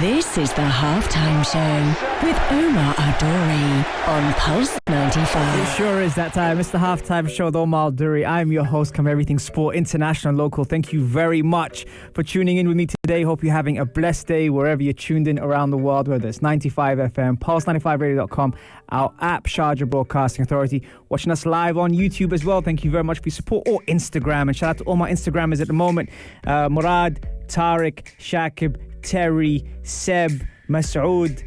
This is the Halftime Show with Omar Adori on Pulse 95. It sure is that time. It's the Halftime Show with Omar Adori. I'm your host, Come Everything Sport, international, local. Thank you very much for tuning in with me today. Hope you're having a blessed day wherever you're tuned in around the world, whether it's 95 FM, pulse95radio.com, our app, Sharjah Broadcasting Authority, watching us live on YouTube as well. Thank you very much for your support, or Instagram. And shout out to all my Instagrammers at the moment. Murad, Tariq, Shakib, Terry, Seb, Masood,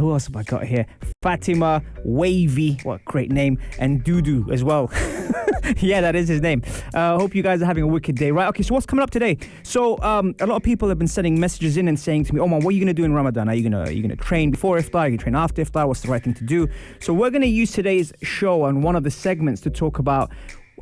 who else have I got here? Fatima, Wavy, what a great name, and Dudu as well. Yeah, that is his name. Hope you guys are having a wicked day, right? Okay, so what's coming up today? So a lot of people have been sending messages in and saying to me, Omar, what are you going to do in Ramadan? Are you going to train before iftar? Are you going to train after iftar? What's the right thing to do? So we're going to use today's show and one of the segments to talk about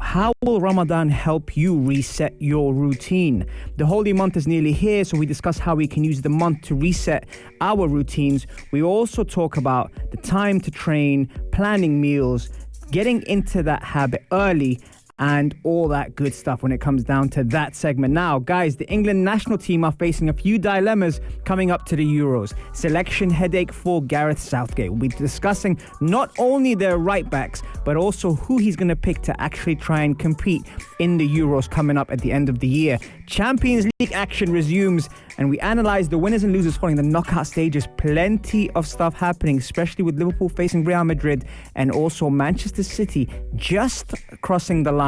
how will Ramadan help you reset your routine? The holy month is nearly here, so we discuss how we can use the month to reset our routines. We also talk about the time to train, planning meals, getting into that habit early, and all that good stuff when it comes down to that segment. Now, guys, the England national team are facing a few dilemmas coming up to the Euros. Selection headache for Gareth Southgate. We'll be discussing not only their right backs, but also who he's going to pick to actually try and compete in the Euros coming up at the end of the year. Champions League action resumes, and we analyse the winners and losers following the knockout stages. Plenty of stuff happening, especially with Liverpool facing Real Madrid and also Manchester City just crossing the line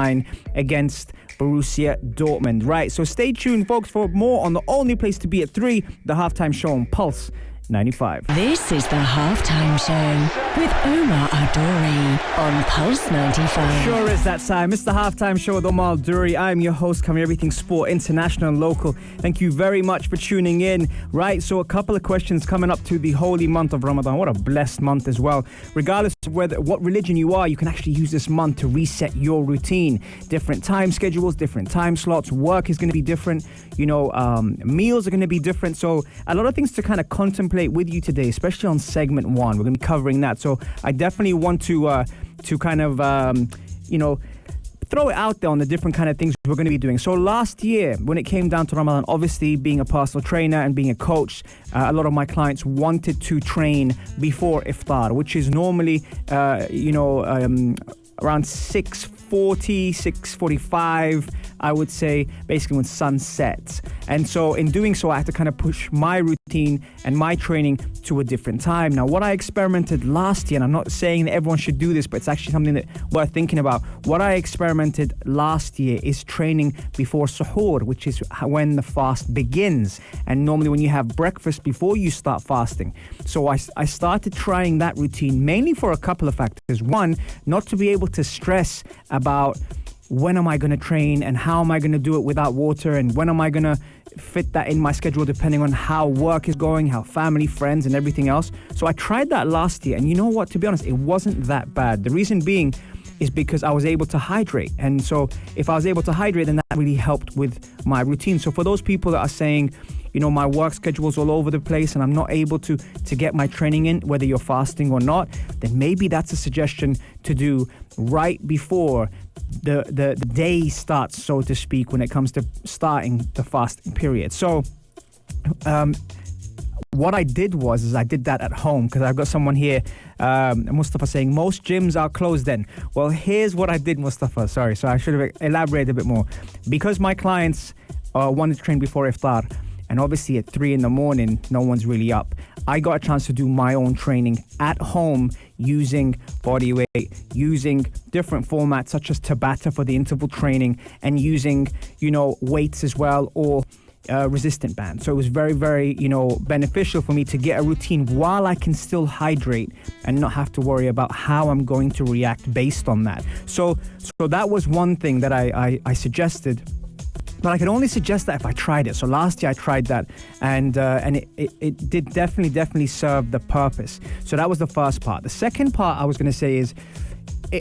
against Borussia Dortmund. Right, so stay tuned, folks, for more on the only place to be at 3, the Halftime Show on Pulse 95. This is the Halftime Show with Omar Adori on Pulse 95. Sure is that time. It's the Halftime Show with Omar Adori. I'm your host, covering everything sport, international and local. Thank you very much for tuning in. Right, so a couple of questions coming up to the holy month of Ramadan. What a blessed month as well. Regardless of what religion you are, you can actually use this month to reset your routine. Different time schedules, different time slots. Work is going to be different. Meals are going to be different. So a lot of things to kind of contemplate with you today, especially on segment 1. We're going to be covering that. So I definitely want to kind of, throw it out there on the different kind of things we're going to be doing. So last year, when it came down to Ramadan, obviously being a personal trainer and being a coach, a lot of my clients wanted to train before iftar, which is normally, around 6:40, 6:45, I would say, basically when sun sets. And so in doing so, I had to kind of push my routine and my training to a different time. Now, what I experimented last year, and I'm not saying that everyone should do this, but it's actually something that worth thinking about. What I experimented last year is training before suhoor, which is when the fast begins. And normally when you have breakfast before you start fasting. So I started trying that routine mainly for a couple of factors. One, not to be able to stress about when am I going to train and how am I going to do it without water, and when am I going to fit that in my schedule depending on how work is going, how family, friends and everything else. So I tried that last year, and you know what, to be honest, it wasn't that bad. The reason being is because I was able to hydrate. And so if I was able to hydrate, then that really helped with my routine. So for those people that are saying, my work schedule's all over the place and I'm not able to get my training in, whether you're fasting or not, then maybe that's a suggestion to do right before the day starts, so to speak, when it comes to starting the fasting period. So what I did was I did that at home, because I've got someone here, Mustafa, saying most gyms are closed then. Well, here's what I did, Mustafa. Sorry, so I should have elaborated a bit more. Because my clients wanted to train before iftar, and obviously at 3 a.m, no one's really up, I got a chance to do my own training at home using body weight, using different formats such as Tabata for the interval training, and using, weights as well, or resistant bands. So it was very, very, beneficial for me to get a routine while I can still hydrate and not have to worry about how I'm going to react based on that. So that was one thing that I suggested. But I can only suggest that if I tried it. So last year I tried that, and it did definitely serve the purpose. So that was the first part. The second part I was going to say is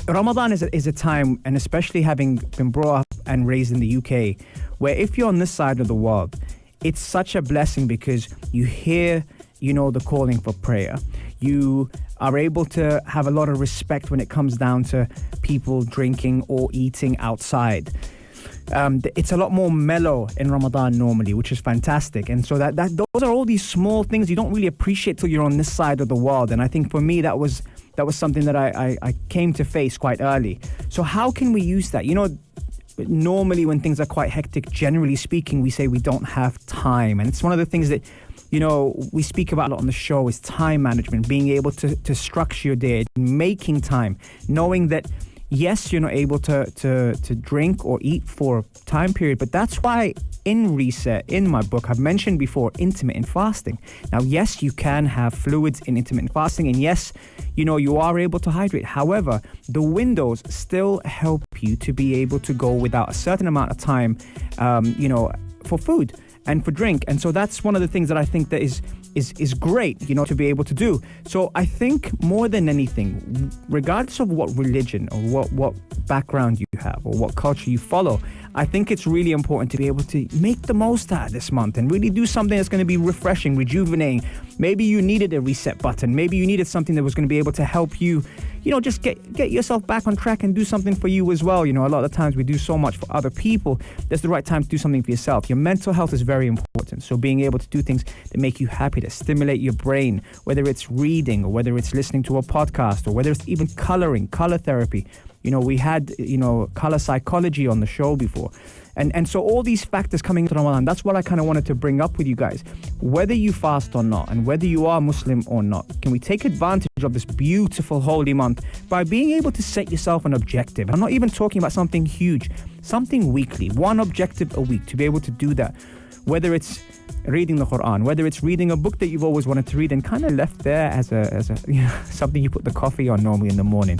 Ramadan is a time, and especially having been brought up and raised in the UK, where if you're on this side of the world, it's such a blessing because you hear, the calling for prayer. You are able to have a lot of respect when it comes down to people drinking or eating outside. it's a lot more mellow in Ramadan normally, which is fantastic. And so that those are all these small things you don't really appreciate till you're on this side of the world. And I think for me that was something that I came to face quite early. So how can we use that? Normally when things are quite hectic, generally speaking, we say we don't have time. And it's one of the things that we speak about a lot on the show is time management, being able to structure your day, making time, knowing that yes, you're not able to drink or eat for a time period, but that's why in Reset, in my book, I've mentioned before intermittent fasting. Now, yes, you can have fluids in intermittent fasting, and yes, you are able to hydrate. However, the windows still help you to be able to go without a certain amount of time, for food and for drink. And so that's one of the things that I think that is great, to be able to do. So I think more than anything, regardless of what religion or what background you have or what culture you follow, I think it's really important to be able to make the most out of this month and really do something that's going to be refreshing, rejuvenating. Maybe you needed a reset button. Maybe you needed something that was going to be able to help you, just get yourself back on track and do something for you as well. A lot of the times we do so much for other people. That's the right time to do something for yourself. Your mental health is very important. So being able to do things that make you happy, that stimulate your brain, whether it's reading or whether it's listening to a podcast or whether it's even coloring, color therapy. We had, color psychology on the show before. And so all these factors coming into Ramadan, that's what I kind of wanted to bring up with you guys. Whether you fast or not, and whether you are Muslim or not, can we take advantage of this beautiful holy month by being able to set yourself an objective? I'm not even talking about something huge, something weekly, one objective a week, to be able to do that. Whether it's reading the Quran, whether it's reading a book that you've always wanted to read and kind of left there as a something you put the coffee on normally in the morning.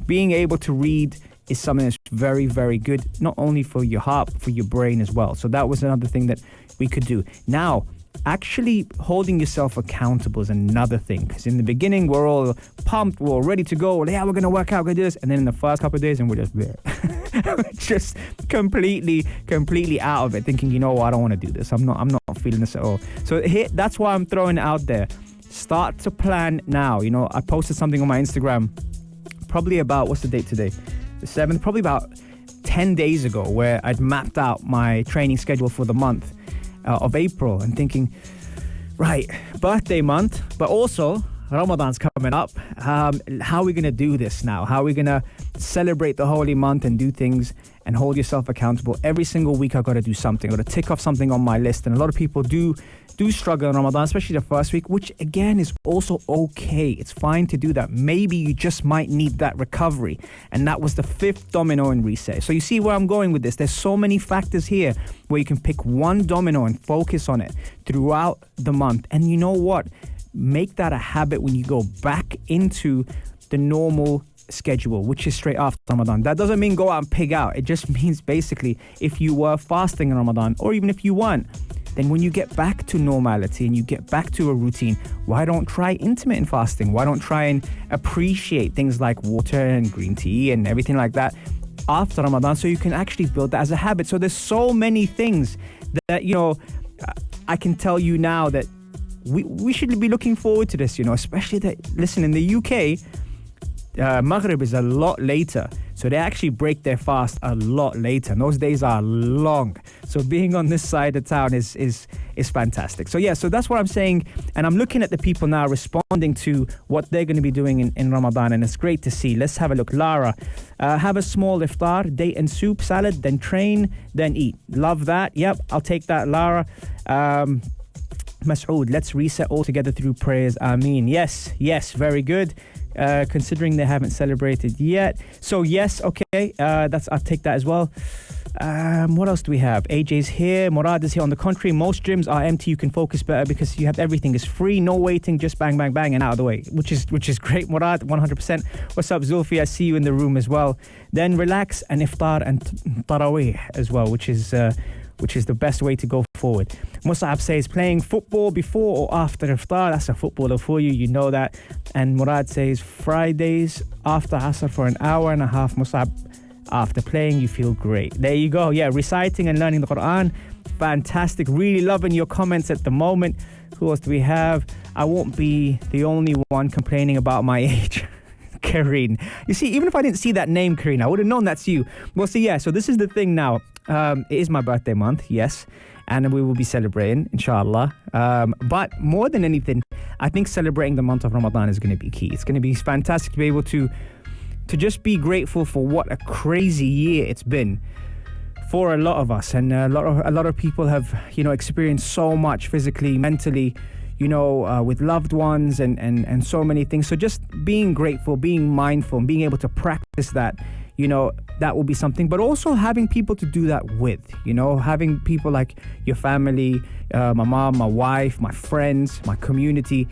Being able to read is something that's very, very good, not only for your heart, but for your brain as well. So that was another thing that we could do. Now, actually holding yourself accountable is another thing, because in the beginning we're all pumped, we're all ready to go. Yeah, we're going to work out, we're going to do this. And then in the first couple of days, and we're just there. just completely out of it, thinking, I don't want to do this. I'm not feeling this at all. So that's why I'm throwing it out there. Start to plan now. I posted something on my Instagram probably about, what's the date today? The 7th, probably about 10 days ago, where I'd mapped out my training schedule for the month of April and thinking, right, birthday month, but also Ramadan's coming up. How are we going to do this now? How are we going to celebrate the holy month and do things and hold yourself accountable? Every single week I've got to do something. I've got to tick off something on my list. And a lot of people do struggle in Ramadan, especially the first week, which again is also okay. It's fine to do that. Maybe you just might need that recovery. And that was the 5th domino in Reset. So you see where I'm going with this. There's so many factors here where you can pick one domino and focus on it throughout the month. And you know what? Make that a habit when you go back into the normal schedule, which is straight after Ramadan. That doesn't mean go out and pig out. It just means basically if you were fasting in Ramadan, or even if you weren't, then when you get back to normality and you get back to a routine, why don't try intermittent fasting? Why don't try and appreciate things like water and green tea and everything like that after Ramadan, so you can actually build that as a habit? So there's so many things that, I can tell you now that we should be looking forward to this, especially that, listen, in the UK, Maghrib is a lot later. So they actually break their fast a lot later. And those days are long. So being on this side of town is fantastic. So yeah, so that's what I'm saying. And I'm looking at the people now responding to what they're going to be doing in Ramadan. And it's great to see. Let's have a look. Lara, have a small iftar, date and soup, salad, then train, then eat. Love that. Yep, I'll take that, Lara. Masood, let's reset all together through prayers. Ameen. Yes, very good. Considering they haven't celebrated yet. So yes, okay, I'll take that as well. What else do we have? AJ's here, Murad is here. On the contrary, most gyms are empty. You can focus better because you have everything is free, no waiting, just bang, bang, bang, and out of the way, which is great, Murad, 100%. What's up, Zulfi? I see you in the room as well. Then relax and iftar and tarawih as well, which is the best way to go forward. Musab says, playing football before or after iftar. That's a footballer for you, you know that. And Murad says, Fridays after Asr for an hour and a half. Musab, after playing, you feel great. There you go. Yeah, reciting and learning the Quran. Fantastic. Really loving your comments at the moment. Who else do we have? I won't be the only one complaining about my age. Kareen. You see, even if I didn't see that name, Kareen, I would have known that's you. Well, see, yeah, so this is the thing now. It is my birthday month, yes, and we will be celebrating, inshallah. But more than anything, I think celebrating the month of Ramadan is going to be key. It's going to be fantastic to be able to just be grateful for what a crazy year it's been for a lot of us, and a lot of people have, experienced so much physically, mentally, with loved ones and so many things. So just being grateful, being mindful, and being able to practice that, that will be something. But also having people to do that with, having people like your family, my mom, my wife, my friends, my community.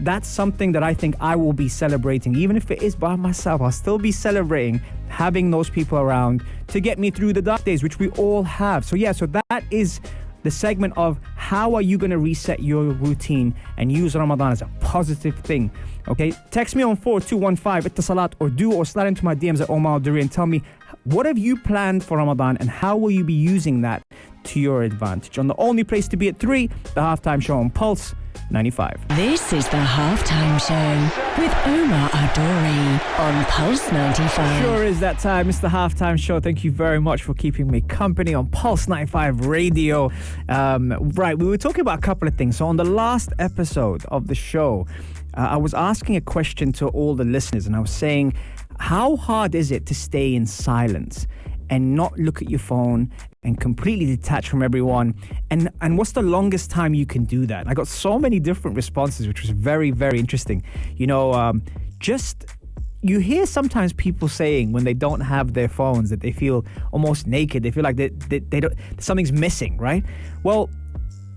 That's something that I think I will be celebrating. Even if it is by myself, I'll still be celebrating having those people around to get me through the dark days, which we all have. So yeah, so that is the segment of how are you going to reset your routine and use Ramadan as a positive thing. Okay, text me on 4215 Ittasalat or slide into my DMs at Omar Duri and tell me, what have you planned for Ramadan and how will you be using that to your advantage? On the only place to be at 3, the halftime show on Pulse 95. This is the halftime show with Omar Adori on Pulse 95. Sure is that time. It's the halftime show. Thank you very much for keeping me company on Pulse 95 Radio. Right, we were talking about a couple of things. So on the last episode of the show, I was asking a question to all the listeners, and I was saying, how hard is it to stay in silence and not look at your phone and completely detach from everyone? And what's the longest time you can do that? I got so many different responses, which was very, very interesting. You hear sometimes people saying when they don't have their phones that they feel almost naked. They feel like they don't, something's missing, right? Well,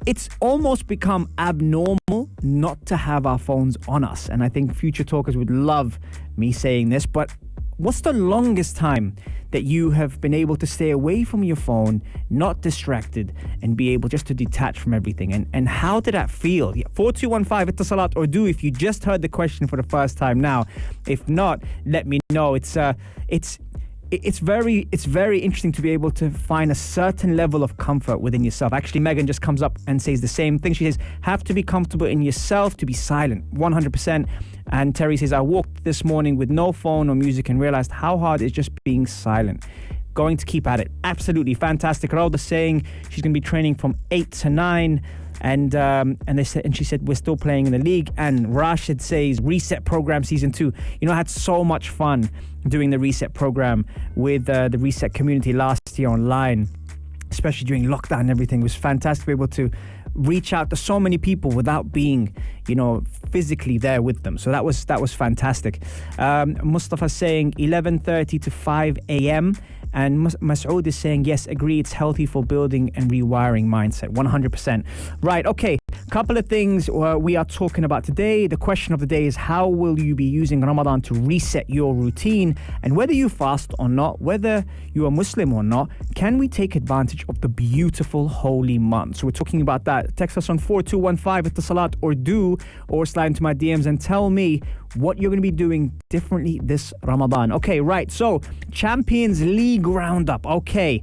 it's almost become abnormal not to have our phones on us. And I think future talkers would love me saying this, but what's the longest time that you have been able to stay away from your phone, not distracted, and be able just to detach from everything? And how did that feel? 4215 Ittasalat or do if you just heard the question for the first time now. If not, let me know. It's very interesting to be able to find a certain level of comfort within yourself. Actually, Megan just comes up and says the same thing. She says, have to be comfortable in yourself to be silent, 100%. And Terry says, I walked this morning with no phone or music and realized how hard it's just being silent. Going to keep at it. Absolutely fantastic. Rhoda's saying she's going to be training from 8 to 9. And she said we're still playing in the league. And Rashid says Reset Program Season 2. I had so much fun doing the Reset Program with the Reset community last year online, especially during lockdown and everything. It was fantastic to be able to reach out to so many people without being, physically there with them. So that was fantastic. Mustafa saying 11:30 to 5 a.m. And Masoud is saying, yes, agree, it's healthy for building and rewiring mindset, 100%. Right, okay, couple of things we are talking about today. The question of the day is, how will you be using Ramadan to reset your routine? And whether you fast or not, whether you are Muslim or not, can we take advantage of the beautiful holy month? So we're talking about that. Text us on 4215 Ittasalat or slide into my DMs and tell me what you're going to be doing differently this Ramadan. Okay, right. So, Champions League Roundup. Okay.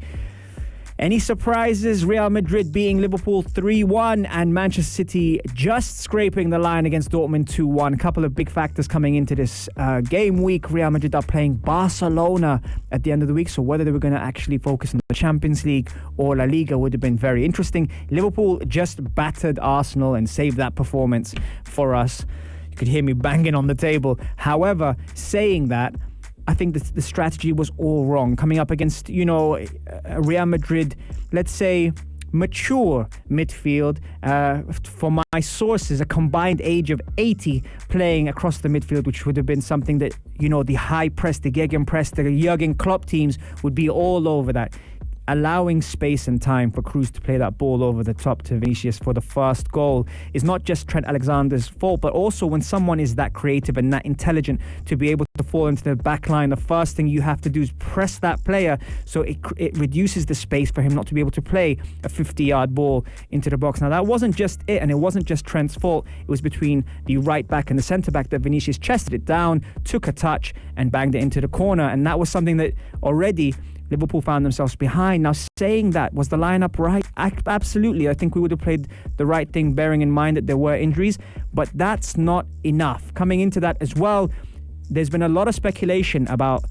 Any surprises? Real Madrid beating Liverpool 3-1 and Manchester City just scraping the line against Dortmund 2-1. A couple of big factors coming into this game week. Real Madrid are playing Barcelona at the end of the week, so whether they were going to actually focus on the Champions League or La Liga would have been very interesting. Liverpool just battered Arsenal and saved that performance for us. You could hear me banging on the table. However, saying that, I think the strategy was all wrong. Coming up against, Real Madrid, let's say, mature midfield. For my sources, a combined age of 80 playing across the midfield, which would have been something that, the high press, the gegenpress, the Jurgen Klopp teams would be all over that. Allowing space and time for Cruz to play that ball over the top to Vinicius for the first goal is not just Trent Alexander's fault, but also when someone is that creative and that intelligent to be able to fall into the back line, the first thing you have to do is press that player so it reduces the space for him not to be able to play a 50-yard ball into the box. Now, that wasn't just it, and it wasn't just Trent's fault. It was between the right back and the centre back that Vinicius chested it down, took a touch, and banged it into the corner. And that was something that already Liverpool found themselves behind. Now, saying that, was the lineup right? Absolutely. I think we would have played the right thing, bearing in mind that there were injuries, but that's not enough. Coming into that as well, there's been a lot of speculation about,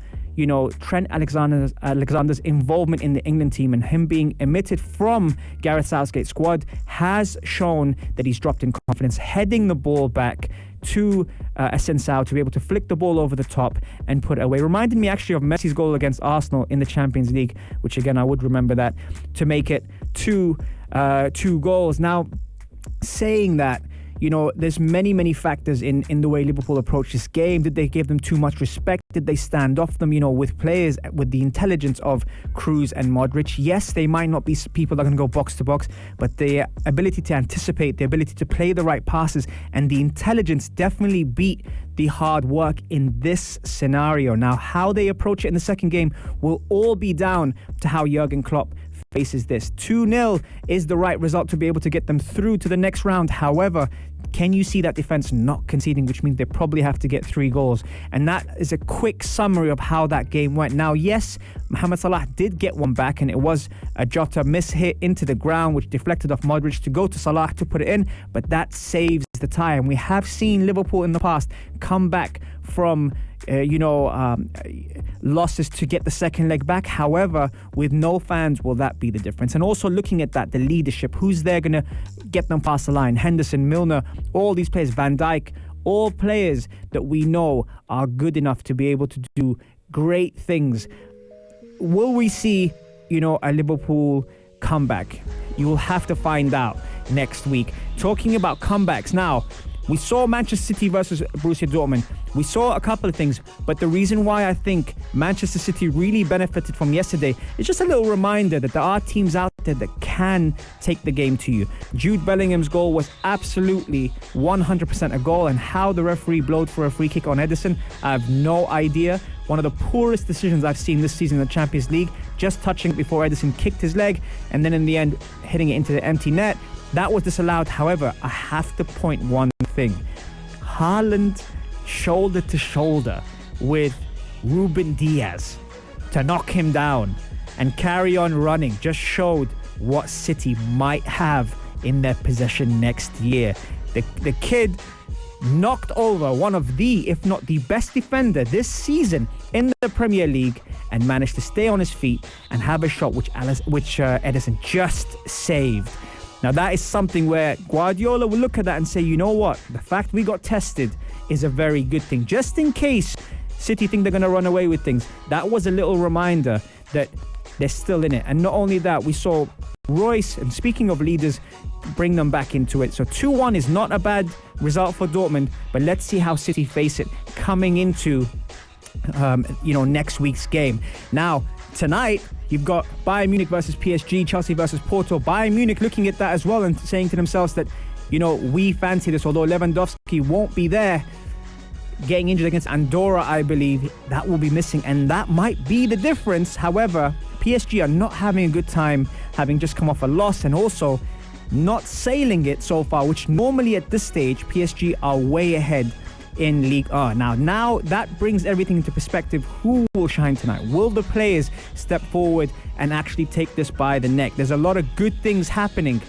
Trent Alexander's involvement in the England team, and him being omitted from Gareth Southgate's squad has shown that he's dropped in confidence, heading the ball back to Asensio to be able to flick the ball over the top and put it away. Reminded me actually of Messi's goal against Arsenal in the Champions League, which again, I would remember that, to make it two goals. Now, saying that, there's many factors in the way Liverpool approach this game. Did they give them too much respect? Did they stand off them, with players with the intelligence of Kroos and Modric? Yes, they might not be people that are going to go box to box, but the ability to anticipate, the ability to play the right passes, and the intelligence definitely beat the hard work in this scenario. Now, how they approach it in the second game will all be down to how Jurgen Klopp faces this. 2-0 is the right result to be able to get them through to the next round. However, can you see that defense not conceding, which means they probably have to get 3 goals? And that is a quick summary of how that game went. Now, yes, Mohamed Salah did get one back, and it was a Jota miss-hit into the ground, which deflected off Modric to go to Salah to put it in, but that saves the tie. And we have seen Liverpool in the past come back from losses to get the second leg back. However, with no fans, will that be the difference? And also looking at that, the leadership, who's there going to get them past the line? Henderson, Milner, all these players, Van Dijk, all players that we know are good enough to be able to do great things. Will we see, a Liverpool comeback? You will have to find out next week. Talking about comebacks now, we saw Manchester City versus Borussia Dortmund. We saw a couple of things, but the reason why I think Manchester City really benefited from yesterday is just a little reminder that there are teams out there that can take the game to you. Jude Bellingham's goal was absolutely 100% a goal, and how the referee blowed for a free kick on Ederson, I have no idea. One of the poorest decisions I've seen this season in the Champions League, just touching it before Ederson kicked his leg, and then in the end, hitting it into the empty net. That was disallowed. However, I have to point one thing. Haaland shoulder to shoulder with Ruben Diaz to knock him down and carry on running just showed what City might have in their possession next year. The kid knocked over one of the, if not the best defender this season in the Premier League, and managed to stay on his feet and have a shot which Ederson just saved. Now, that is something where Guardiola will look at that and say, you know what? The fact we got tested is a very good thing. Just in case City think they're going to run away with things, that was a little reminder that they're still in it. And not only that, we saw Royce, and speaking of leaders, bring them back into it. So 2-1 is not a bad result for Dortmund, but let's see how City face it coming into next week's game. Now, tonight, you've got Bayern Munich versus PSG, Chelsea versus Porto. Bayern Munich looking at that as well and saying to themselves that, we fancy this, although Lewandowski won't be there. Getting injured against Andorra, I believe, that will be missing, and that might be the difference. However, PSG are not having a good time, having just come off a loss, and also not sailing it so far, which normally at this stage, PSG are way ahead in Ligue 1. Now that brings everything into perspective. Who will shine tonight? Will the players step forward and actually take this by the neck? There's a lot of good things happening,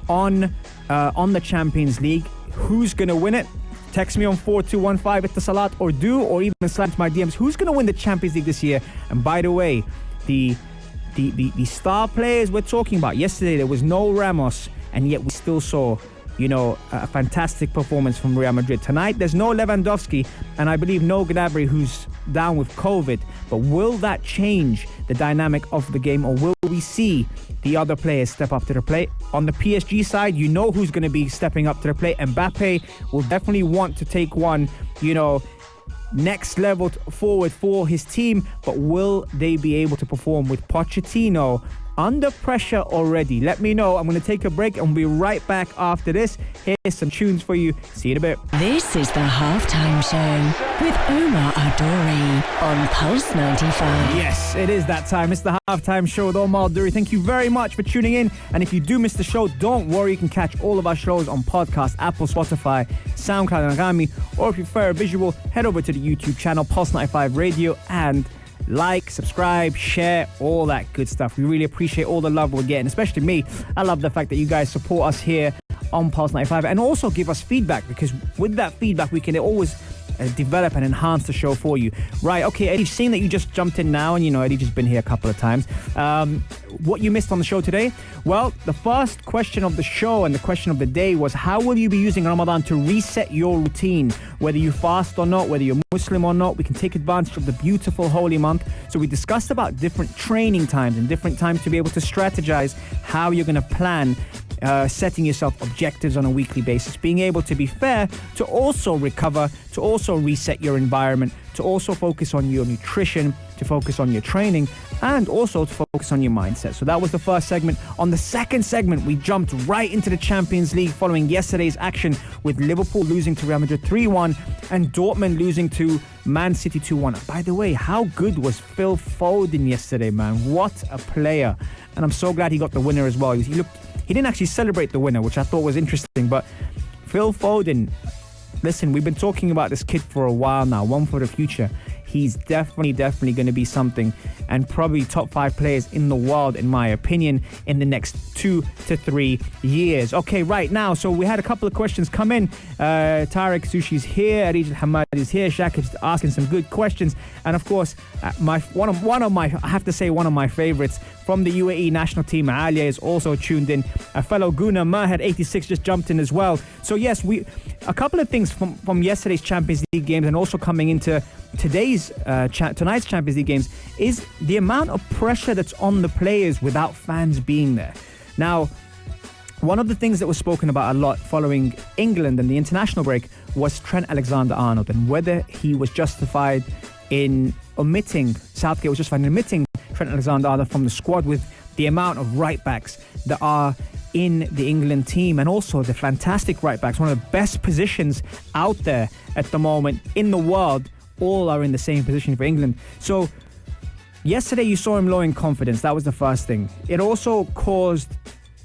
on the Champions League. Who's going to win it? Text me on 4215 at the Salat or even slide to my DMs. Who's going to win the Champions League this year? And by the way, the star players we're talking about, yesterday there was no Ramos, and yet we still saw a fantastic performance from Real Madrid. Tonight, there's no Lewandowski, and I believe no Gnabry, who's down with COVID. But will that change the dynamic of the game, or will we see the other players step up to the plate? On the PSG side, who's going to be stepping up to the plate. Mbappe will definitely want to take one, next level forward for his team, but will they be able to perform with Pochettino under pressure already? Let me know. I'm going to take a break and we'll be right back after this. Here's some tunes for you. See you in a bit. This is the Halftime Show with Omar Adori on Pulse 95. Yes, it is that time. It's the Halftime Show with Omar Adori. Thank you very much for tuning in. And if you do miss the show, don't worry. You can catch all of our shows on podcast, Apple, Spotify, SoundCloud, and Agami. Or if you prefer a visual, head over to the YouTube channel, Pulse 95 Radio, and like, subscribe, share, all that good stuff. We really appreciate all the love we're getting, especially me. I love the fact that you guys support us here on Pulse 95 and also give us feedback, because with that feedback we can always develop and enhance the show for you. Right, okay, Eddie, seeing that you just jumped in now, and Eddie just been here a couple of times. What you missed on the show today? Well, the first question of the show and the question of the day was, how will you be using Ramadan to reset your routine? Whether you fast or not, whether you're Muslim or not, we can take advantage of the beautiful holy month. So we discussed about different training times and different times to be able to strategize how you're going to plan setting yourself objectives on a weekly basis, being able to be fair, to also recover, to also reset your environment, to also focus on your nutrition, to focus on your training, and also to focus on your mindset. So that was the first segment. On the second segment, we jumped right into the Champions League following yesterday's action with Liverpool losing to Real Madrid 3-1 and Dortmund losing to Man City 2-1. By the way, how good was Phil Foden yesterday, man? What a player. And I'm so glad he got the winner as well. He didn't actually celebrate the winner, which I thought was interesting, but Phil Foden, listen, we've been talking about this kid for a while now, one for the future. He's definitely going to be something, and probably top 5 players in the world, in my opinion, in the next 2 to 3 years. Okay, right now, so we had a couple of questions come in. Tarek Sushi's here, Arijal Hamad is here, Shakir's asking some good questions, and of course, one of my favorites from the UAE national team, Alia, is also tuned in. A fellow Guna Mahed 86 just jumped in as well. So yes, a couple of things from yesterday's Champions League games and also coming into tonight's Champions League games is the amount of pressure that's on the players without fans being there. Now, one of the things that was spoken about a lot following England and the international break was Trent Alexander-Arnold and whether he was justified in omitting Trent Alexander-Arnold from the squad with the amount of right-backs that are in the England team, and also the fantastic right-backs, one of the best positions out there at the moment in the world, all are in the same position for England. So yesterday you saw him low in confidence. That was the first thing. It also caused,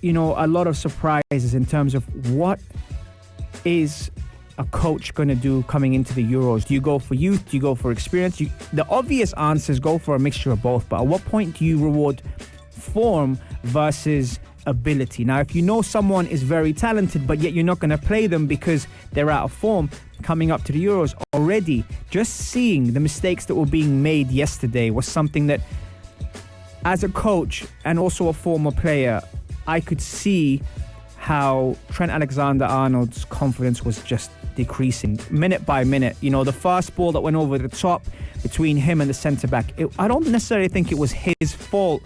a lot of surprises in terms of what is a coach going to do coming into the Euros. Do you go for youth? Do you go for experience? The obvious answers go for a mixture of both, but at what point do you reward form versus ability? Now, if you know someone is very talented, but yet you're not going to play them because they're out of form coming up to the Euros already, just seeing the mistakes that were being made yesterday was something that, as a coach and also a former player, I could see how Trent Alexander-Arnold's confidence was just decreasing minute by minute. The first ball that went over the top between him and the centre-back, I don't necessarily think it was his fault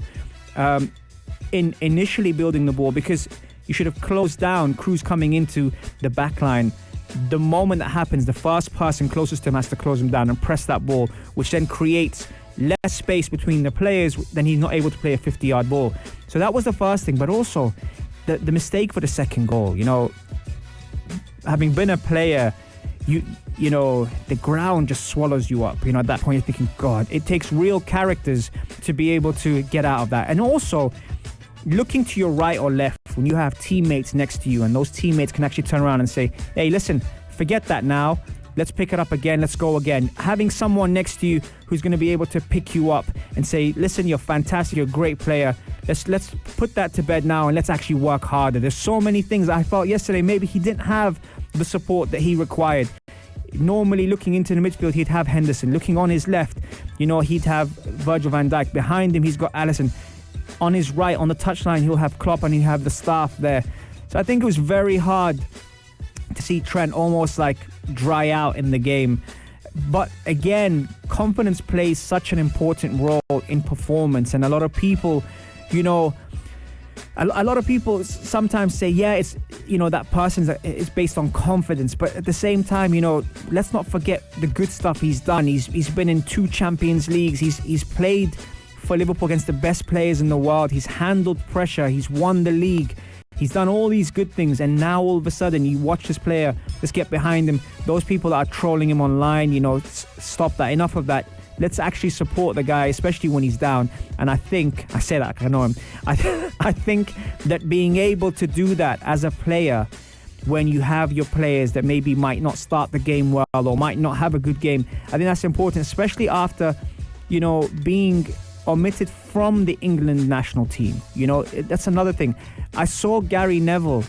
in initially building the ball, because you should have closed down Cruz coming into the back line. The moment that happens, the first person closest to him has to close him down and press that ball, which then creates less space between the players. Then he's not able to play a 50-yard ball. So that was the first thing. But also, the mistake for the second goal, having been a player, the ground just swallows you up. At that point, you're thinking, God, it takes real characters to be able to get out of that. And also, looking to your right or left when you have teammates next to you, and those teammates can actually turn around and say, hey, listen, forget that now. Let's pick it up again. Let's go again. Having someone next to you who's going to be able to pick you up and say, listen, you're fantastic. You're a great player. Let's put that to bed now and let's actually work harder. There's so many things I felt yesterday. Maybe he didn't have the support that he required. Normally, looking into the midfield, he'd have Henderson. Looking on his left, he'd have Virgil van Dijk. Behind him, he's got Alisson. On his right, on the touchline, he'll have Klopp and he'll have the staff there. So I think it was very hard to see Trent almost like dry out in the game. But again, confidence plays such an important role in performance. And a lot of people, a lot of people sometimes say, yeah, it's, that person's it's based on confidence. But at the same time, let's not forget the good stuff he's done. He's been in 2 Champions Leagues. He's played for Liverpool against the best players in the world. He's handled pressure. He's won the league. He's done all these good things, and now all of a sudden you watch this player, let's get behind him. Those people that are trolling him online, stop that. Enough of that. Let's actually support the guy, especially when he's down. And I say that, I know him. I think that being able to do that as a player, when you have your players that maybe might not start the game well or might not have a good game, I think that's important, especially after, being omitted from the England national team. That's another thing. I saw Gary Neville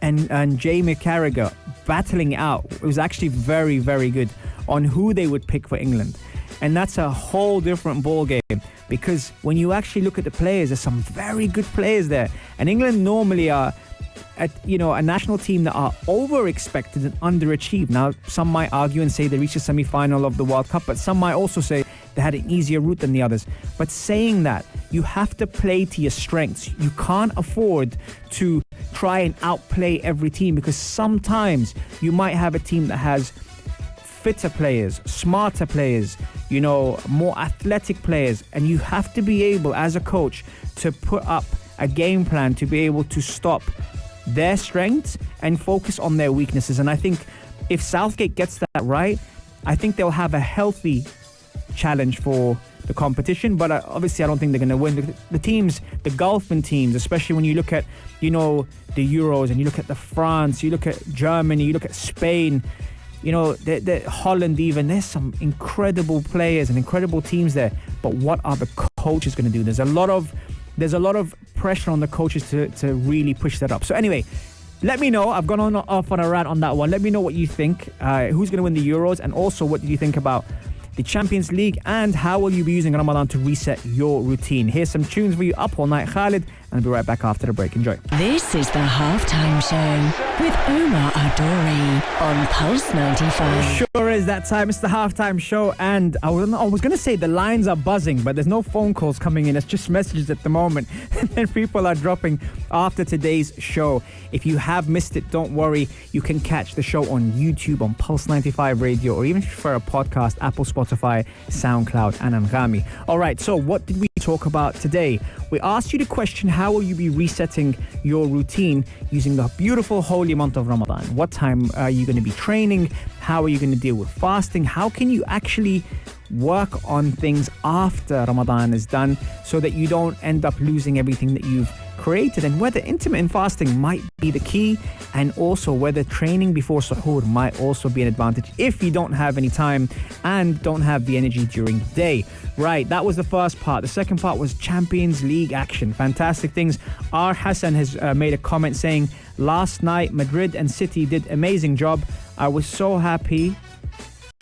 and Jamie Carragher battling it out. It was actually very, very good on who they would pick for England. And that's a whole different ball game, because when you actually look at the players, there's some very good players there. And England normally are a national team that are over-expected and underachieved. Now, some might argue and say they reached the semi-final of the World Cup, but some might also say they had an easier route than the others. But saying that, you have to play to your strengths. You can't afford to try and outplay every team, because sometimes you might have a team that has fitter players, smarter players, more athletic players, and you have to be able, as a coach, to put up a game plan to be able to stop their strengths and focus on their weaknesses. And I think if Southgate gets that right, I think they'll have a healthy challenge for the competition. But obviously, I don't think they're going to win. The teams, the Gulfin teams, especially when you look at, the Euros, and you look at the France, you look at Germany, you look at Spain, the Holland even, there's some incredible players and incredible teams there. But what are the coaches going to do? There's a lot of pressure on the coaches to really push that up. So anyway, let me know. I've gone off on a rant on that one. Let me know what you think. Who's going to win the Euros? And also, what do you think about the Champions League? And how will you be using Ramadan to reset your routine? Here's some tunes for you up all night, Khalid. And I'll be right back after the break. Enjoy. This is the Halftime Show with Omar Adori on Pulse 95. Sure is that time. It's the Halftime Show, and I was going to say the lines are buzzing, but there's no phone calls coming in. It's just messages at the moment. And people are dropping after today's show. If you have missed it, don't worry. You can catch the show on YouTube, on Pulse 95 Radio, or even for a podcast, Apple, Spotify, SoundCloud, and Anghami. All right, so what did we talk about today? We asked you the question, how will you be resetting your routine using the beautiful holy month of Ramadan? What time are you going to be training? How are you going to deal with fasting? How can you actually work on things after Ramadan is done so that you don't end up losing everything that you've created? And whether intermittent fasting might be the key, and also whether training before suhoor might also be an advantage if you don't have any time and don't have the energy during the day. Right, that was the first part. The second part was Champions League action. Fantastic things. R. Hassan has made a comment saying, last night Madrid and City did amazing job. I was so happy.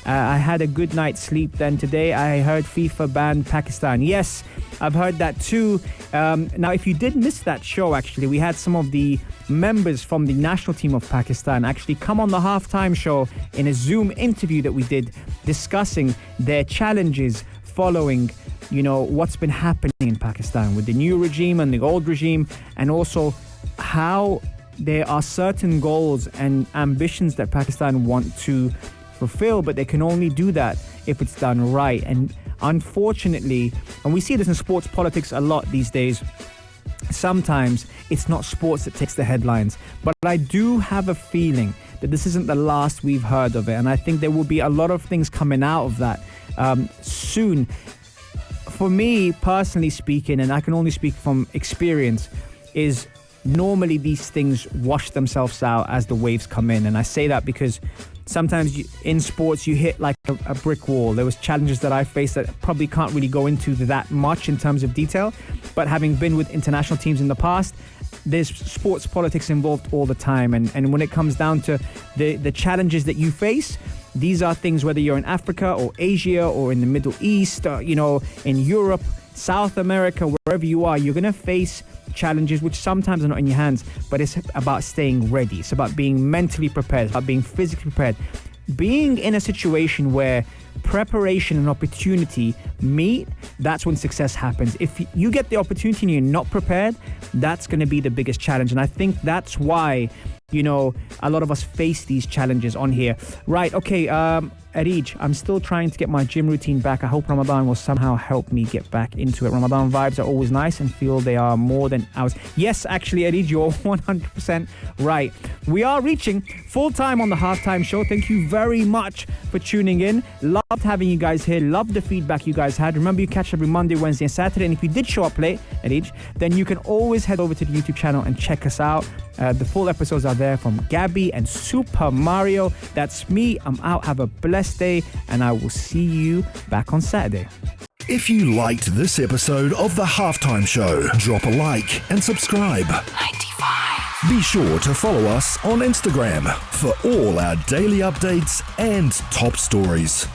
I had a good night's sleep. Then today I heard FIFA banned Pakistan. Yes, I've heard that too. Now, if you did miss that show, actually, we had some of the members from the national team of Pakistan actually come on the halftime show in a Zoom interview that we did, discussing their challenges following, what's been happening in Pakistan with the new regime and the old regime, and also how there are certain goals and ambitions that Pakistan want to fulfill, but they can only do that if it's done right. And unfortunately, and we see this in sports politics a lot these days, sometimes it's not sports that takes the headlines. But I do have a feeling that this isn't the last we've heard of it, and I think there will be a lot of things coming out of that soon. For me, personally speaking, and I can only speak from experience, is normally these things wash themselves out as the waves come in. And I say that because sometimes in sports you hit like a brick wall. There was challenges that I faced that probably can't really go into that much in terms of detail, but having been with international teams in the past, there's sports politics involved all the time. And when it comes down to the challenges that you face, these are things, whether you're in Africa or Asia or in the Middle East, or, in Europe, South America, wherever you are, you're going to face challenges which sometimes are not in your hands, but it's about staying ready. It's about being mentally prepared, it's about being physically prepared. Being in a situation where preparation and opportunity meet, that's when success happens. If you get the opportunity and you're not prepared, that's going to be the biggest challenge. And I think that's why, a lot of us face these challenges on here. Right, okay, Arij, I'm still trying to get my gym routine back. I hope Ramadan will somehow help me get back into it. Ramadan vibes are always nice and feel they are more than ours. Yes, actually, Arij, you're 100% right. We are reaching full time on the halftime show. Thank you very much for tuning in. Loved having you guys here. Loved the feedback you guys had. Remember, you catch every Monday, Wednesday, and Saturday. And if you did show up late, Arij, then you can always head over to the YouTube channel and check us out. The full episodes are there from Gabby and Super Mario. That's me. I'm out. Have a blessed day, and I will see you back on Saturday. If you liked this episode of The Halftime Show, drop a like and subscribe. 95. Be sure to follow us on Instagram for all our daily updates and top stories.